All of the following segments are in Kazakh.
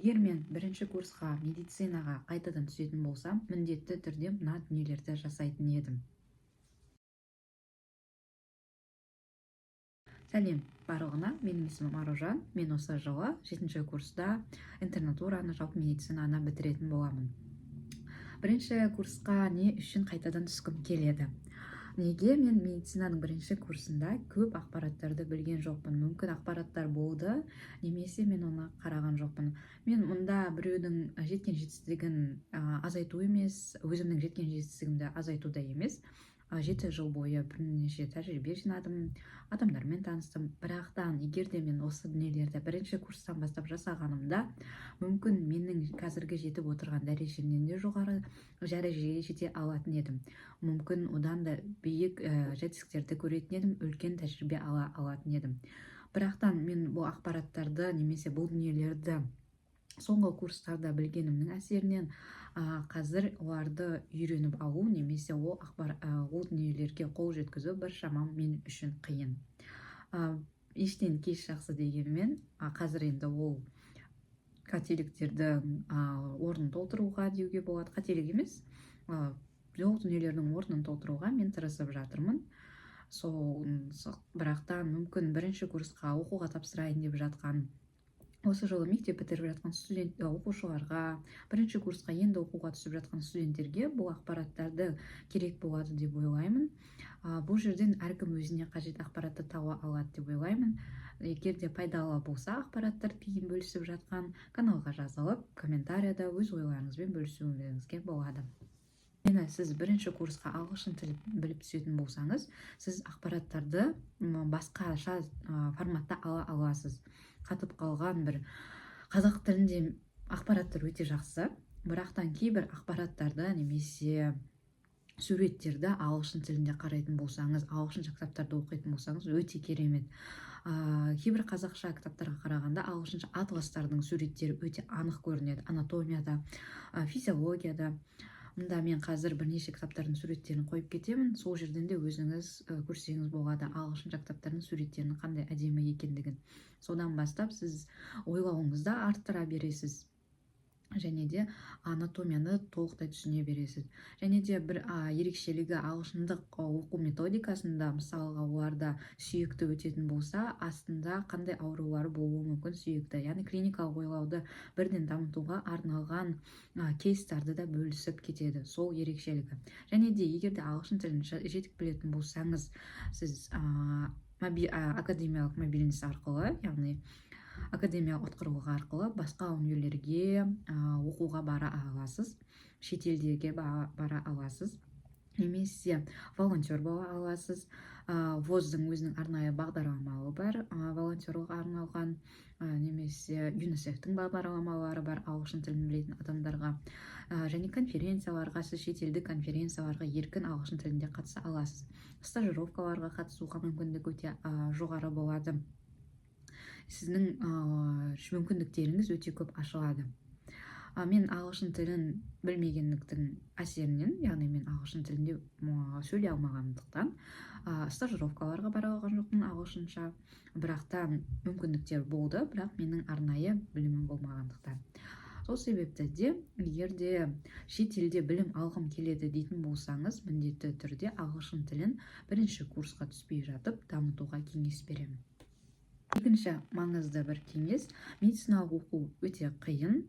Егер мен бірінші курсқа медицинаға қайтадан түсетін болсам, міндетті түрде мына дүниелерді жасайтын едім. Сәлем барлығына, менің есімім Аружан. Мен осы жылы 7-ші курста интернатураны, жалпы медицинаны бітіретін боламын. Бірінші курсқа не үшін қайтадан түскім келеді? Неге мен медицинаның бірінші курсында көп ақпараттарды білген жоқпын. Мүмкін ақпараттар болды, немесе мен оны қараған жоқпын. Мен мұнда біреудің жеткен жетістігін азайту емес, өзімнің жеткен жетістігімді азайту да емес. 7 жыл бойы бірнеше тәжірибе жинадым, адамдармен таныстым. Бірақтан, егер де мен осы дүниелерді бірінші курстан бастап жасағанымда, мүмкін менің қазіргі жетіп отырған дәрежемнен де жоғары дәрежеге жете алатын едім. Мүмкін одан да биік жетістіктерді көретін едім, үлкен тәжірибе ала алатын едім. Бірақтан мен бұл ақпараттарды немесе бұл дүниелерді соңғы курстарда білгенімнің әсерінен қазір оларды үйреніп алу немесе ол дүниелерге қол жеткізу біршама мен үшін қиын. Ештен кеш жақсы дегенмен, қазір енді ол қателіктерді орнын толтыруға деуге болады. Қателік емес, ол дүниелердің орнын толтыруға мен тырысып жатырмын. Бірақтан мүмкін бірінші курсқа оқуға тапсырайын деп жатқан, осы жылы мектеп бітіріп жатқан оқушыларға, бірінші курсқа енді оқуға түсіп жатқан студенттерге бұл ақпараттарды керек болады деп ойлаймын. Бұл жерден әркім өзіне қажет ақпаратты таба алады деп ойлаймын. Егер де пайдалы болса ақпараттар кейін бөлісіп жатқан, каналға жазылып, комментарияда өз ойларыңызбен бөлісуіңізге болады. Мені сіз бірінші курсқа ағылшын тілін біліп түсетін болсаңыз, сіз ақпараттарды басқаша форматта ала аласыз. Қатып қалған бір қазақ тілінде ақпараттар өте жақсы, бірақтан кейбір ақпараттарды немесе суреттерді ағылшын тілінде қарайтын болсаңыз, ағылшынша кітаптарды оқитын болсаңыз, өте керемет. Кейбір қазақша кітаптарға қарағанда ағылшынша атластардың суреттері өте анық көрінеді, анатомияда, физиологияда. Мұнда мен қазір бірнеше кітаптардың суреттерін қойып кетемін. Сол жерден де өзіңіз көрсеңіз болады ағылшынша кітаптардың суреттерінің қандай әдемі екендігін. Содан бастап сіз ойлауыңызды арттыра бересіз. Және де анатомияны толықтай түсіне бересіз. Және де бір ерекшелігі ағылшындық оқу методикасында, мысалға оларда сүйекті өтетін болса, астында қандай аурулары болуы мүмкін сүйекті. Яғни клиникалық ойлауды бірден дамытуға арналған кейстарды да бөлісіп кетеді. Сол ерекшелігі. Және де егер де ағылшын тілін жетік білетін болсаңыз, сіз академиялық мобильность арқылы, яғни академиялық ұтқырлығы арқылы басқа университеттерге оқуға бара аласыз, шетелдерге бара аласыз, немесе волонтер бола аласыз. ВОЗ-дың өзінің арнайы бағдарламалары бар, волонтерлыққа арналған, немесе ЮНИСЕФ-тің бағдарламалары бар ағылшын тілін білетін адамдарға. Және конференцияларға, сіз шетелдік конференцияларға еркін ағылшын тілінде қатыса аласыз. Стажировкаларға қатысуға мүмкіндік өте жоғары болады. Сіздің мүмкіндіктеріңіз өте көп ашылады. Мен ағылшын тілін білмегендіктің әсерінен, яғни мен ағылшын тілінде сөйлей алмағандықтан, стажировкаларға бара алған жоқпын ағылшынша. Бірақтан мүмкіндіктер болды, бірақ менің арнайы білімім болмағандықтан. Сол себепті де, егер де шетелде білім алғым келеді дейтін болсаңыз, міндетті түрде ағылшын тілін бірінші курсқа түспей жатып дамытуға кеңес беремін. Екінші маңызды бір кеңес, медициналық оқу өте қиын,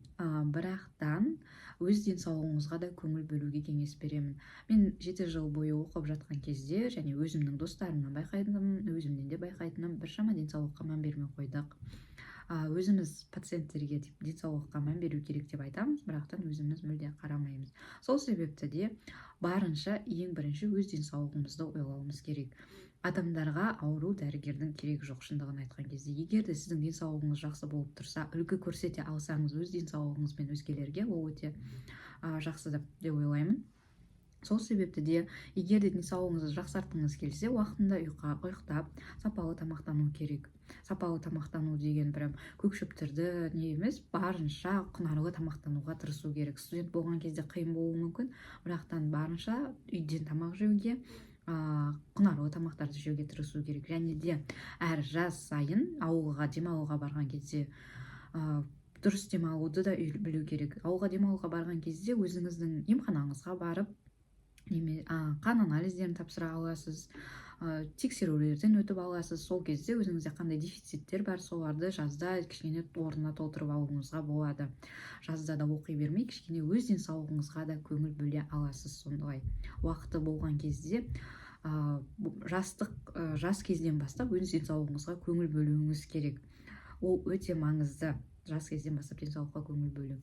бірақтан өз денсаулығыңызға да көңіл бөлуге кеңес беремін. Мен 7 жыл бойы оқып жатқан кезде, және өзімнің достарымнан байқайтыным, өзімнен де байқайтыным, біршама денсаулыққа мән бермей қойдық. Өзіміз пациенттерге денсаулыққа мән беру керек деп айтамыз, бірақтан өзіміз мүлде қарамаймыз. Сол себепті де барынша ең бірінші өз денсаулығымызды ойлауымыз керек. Адамдарға ауру дәрігердің керек жоқ, шындығын айтқан кезде. Егер де сіздің денсаулығыңыз жақсы болып тұрса, үлгі көрсете алсаңыз өз денсаулығыңызбен өзгелерге, ол өте жақсы деп ойлаймын. Сол себепті де, егер де денсаулығыңызды жақсартқыңыз келсе, уақытында ұйықтап, сапалы тамақтану керек. Сапалы тамақтану деген прям көк шөптерді не емес, барынша құнарлы тамақтануға тырысу керек. Студент болған кезде қиын болуы мүмкін, бірақтан барынша үйден тамақ жеуге, құнарлы тамақтарды жеуге тырысу керек. Және де әр жаз сайын ауылға демалуға барған кезде дұрыс демалуды да білу керек. Ауылға демалуға барған кезде өзіңіздің емханаңызға барып қан анализдерін тапсыра аласыз, тексерулерден өтіп аласыз. Сол кезде өзіңізде қандай дефициттер бар, соларды жазда кішкене орнына толтырып алуыңызға болады. Жазда да оқи бермей кішкене өз денсаулығыңызға да көңіл бөле аласыз. Сондай уақыты болған кезде жас кезден бастап өз денсаулығыңызға көңіл бөлуіңіз керек. Ол өте маңызды. Жас кезден бастап денсаулыққа көңіл бөлу.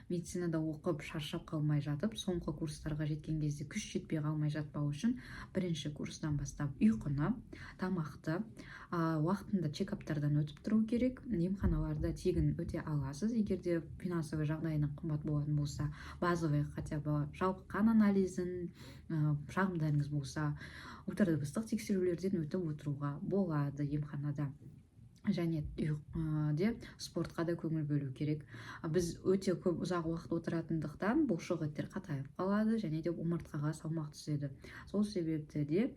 Медицинада оқып шаршап қалмай жатып, соңғы курстарға жеткен кезде күш жетпей қалмай жатпау үшін бірінші курстан бастап ұйқыны, тамақты уақытында чекаптардан өтіп тұру керек. Емханаларда тегін өте аласыз. Егер де финансовый жағдайының қымбат болатын болса, базовый хотя бы жалпы қан анализін, шағымдарыңыз болса, ультрадыбыстық тексерулерден өтіп отыруға болады емханада. Және де спортқа да көңіл бөлу керек. Біз өте көп ұзақ уақыт отыратындықтан бұлшық еттер қатайып қалады және де омыртқаға салмақ түседі. Сол себепті де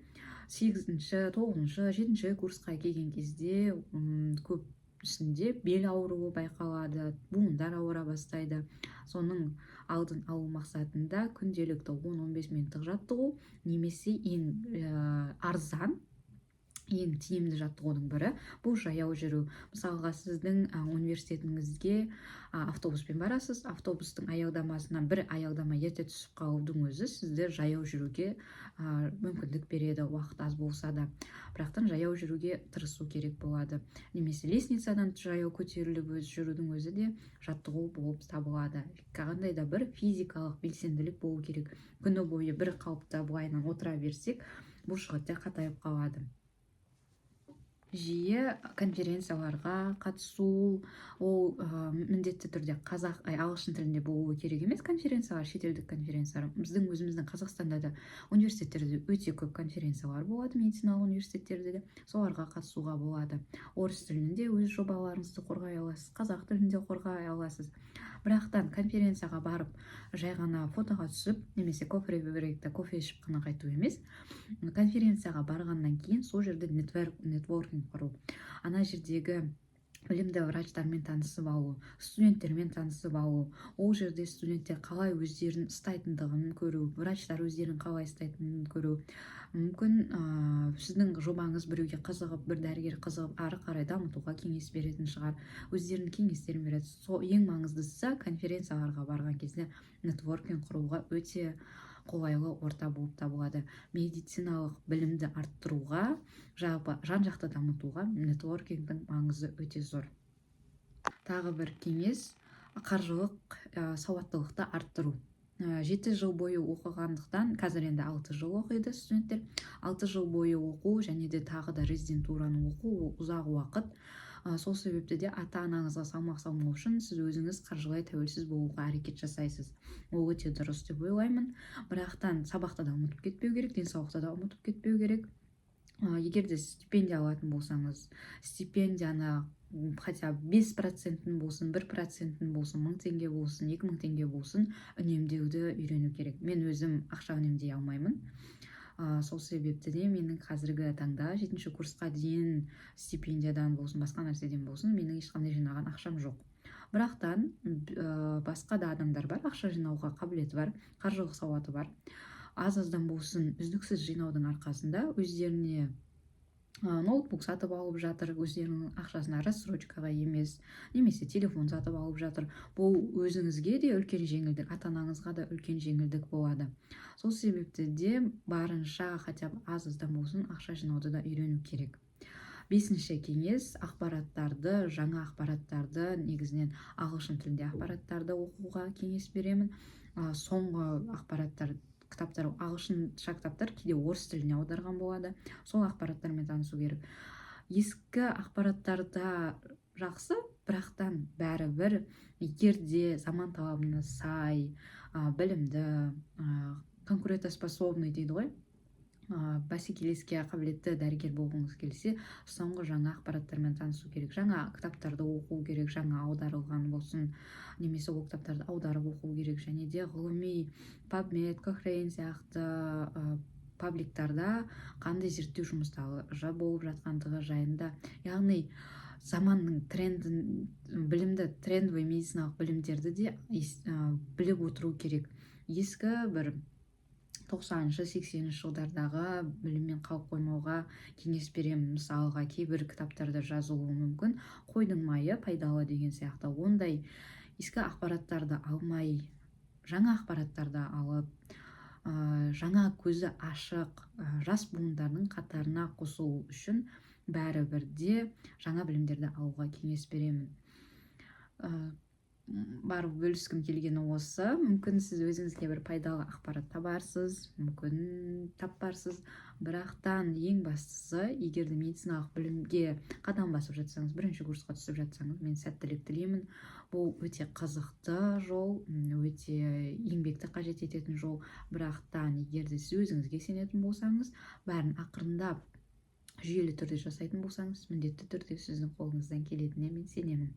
8-ші, 9-ші, 7-ші курсқа келген кезде көбісінде бел ауруы байқалады, буындар ауыра бастайды. Соның алдын алу мақсатында күнделікті 10-15 минуттық жаттығу немесе ең арзан, ең тиімді жаттығудың бірі бұл жаяу жүру. Мысалға, сіздің университетіңізге автобуспен барасыз. Автобустың аялдамасынан бір аялдама ерте түсіп қалудың өзі сізді жаяу жүруге мүмкіндік береді, уақыт аз болса да. Бірақтан жаяу жүруге тырысу керек болады. Немесе лестницадан жаяу көтеріліп жүрудің өзі де жаттығу болып табылады. Қандай да бір физикалық белсенділік болу керек. Күні бойы бір қалыпта былайынан отыра берсек, бұлшық еттер қатайып қалады. Жиі конференцияларға қатысу, ол міндетті түрде ағылшын тілінде болуы керек емес. Конференциялар, шетелдік конференциялар. Біздің өзіміздің Қазақстанда да университеттерде өте көп конференциялар болады, медициналық университеттерде де. Соларға қатысуға болады. Орыс тілінде өз жобаларыңызды қорғай аласыз, қазақ тілінде қорғай аласыз. Бірақтан конференцияға барып жай ғана фотоға түсіп, немесе кофе ішіп қана қайту емес. Конференцияға барғаннан кейін сол жерде нетворкинг құру. Ана жердегі білімді врачтармен танысып алу, студенттермен танысып алу, ол жерде студенттер қалай өздерін ұстайтындығын көру, врачтар өздерін қалай ұстайтынын көру. Мүмкін сіздің жобаңыз біреуге қызығып, бір дәрігер қызығып, ары қарай дамытуға кеңес беретін шығар, өздерінің кеңестерін береді. Сол ең маңыздысы конференцияларға барған кезде нетворкинг құруға өте қолайлы орта болып табылады. Медициналық білімді арттыруға, жалпы жан-жақты дамытуға нетворкингтің маңызы өте зор. Тағы бір кеңес қаржылық сауаттылықты арттыру. 7 жыл бойы оқығандықтан, қазір енді 6 жыл оқиды студенттер. 6 жыл бойы оқу және де тағы да резидентураны оқу ұзақ уақыт. Сол себепті де ата-анаңызға салмақ салмау үшін сіз өзіңіз қаржылай тәуелсіз болуға әрекет жасайсыз. Ол өте дұрыс деп ойлаймын. Бірақтан сабақты да ұмытып кетпеу керек, денсаулықты да ұмытып кетпеу керек. Егер де стипендия алатын болсаңыз, стипендияны хотя 5% болсын, 1% болсын, 1000 теңге болсын, 2000 теңге болсын, үнемдеуді үйрену керек. Мен өзім ақша үнемдей алмаймын. Сол себепті де менің қазіргі таңда 7-ші курсқа дейін стипендиядан болсын, басқа нәрседен болсын, менің ешқандай жинаған ақшам жоқ. Бірақтан басқа да адамдар бар, ақша жинауға қабілеті бар, қаржылық сауаты бар. Аз-аздан болсын үздіксіз жинаудың арқасында өздеріне ноутбук сатып алып жатыр, өздерінің ақшасына рассрочкаға емес, немесе телефон сатып алып жатыр. Бұл өзіңізге де үлкен жеңілдік, ата-анаңызға да үлкен жеңілдік болады. Сол себепті де барынша хотя бы аз-аздан болсын ақша жинауды да үйрену керек. 5-ші кеңес ақпараттарды, жаңа ақпараттарды, негізінен ағылшын тілінде ақпараттарды оқуға кеңес беремін. Соңғы ақпараттар, кітаптар, ағылшынша кітаптар кейде орыс тіліне аударған болады. Сол ақпараттармен танысу керек. Ескі ақпараттарда жақсы, бірақтан бәрібір егер де заман талабына сай, білімді, конкурентоспособный дейді ғой, бәсекелеске қабілетті дәрігер болғыңыз келсе, соңғы жаңа ақпараттармен танысу керек. Жаңа кітаптарды оқу керек, жаңа аударылған болсын, немесе ол кітаптарды аударып оқу керек. Және де ғылыми PubMed, Cochrane сияқты пабликтарда қандай зерттеу жұмыстары болып жатқандығы жайында, яғни заманның трендін, білімді трендовый медициналық білімдерді де біліп отыру керек. Ескі бір 90-80 жылдардағы біліммен қалып қоймауға кеңес беремін. Мысалға, кейбір кітаптарда жазылуы мүмкін қойдың майы пайдалы деген сияқты. Ондай ескі ақпараттарды алмай, жаңа ақпараттарды алып, жаңа көзі ашық жас буындардың қатарына қосу үшін бәрі бірде жаңа білімдерді алуға кеңес беремін. Барып бөліскім келгені осы. Мүмкін сіз өзіңізге бір пайдалы ақпарат табарсыз, мүмкін таппарсыз. Бірақтан ең бастысы, егер де медициналық білімге қадам басып жатсаңыз, бірінші курсқа түсіп жатсаңыз, мен сәттілік тілеймін. Бұл өте қызықты жол, өте еңбекті қажет ететін жол. Бірақтан егер де сіз өзіңізге сенетін болсаңыз, бәрін ақырындап жүйелі түрде жасайтын болсаңыз, міндетті түрде сіздің қолыңыздан келетініне мен сенемін.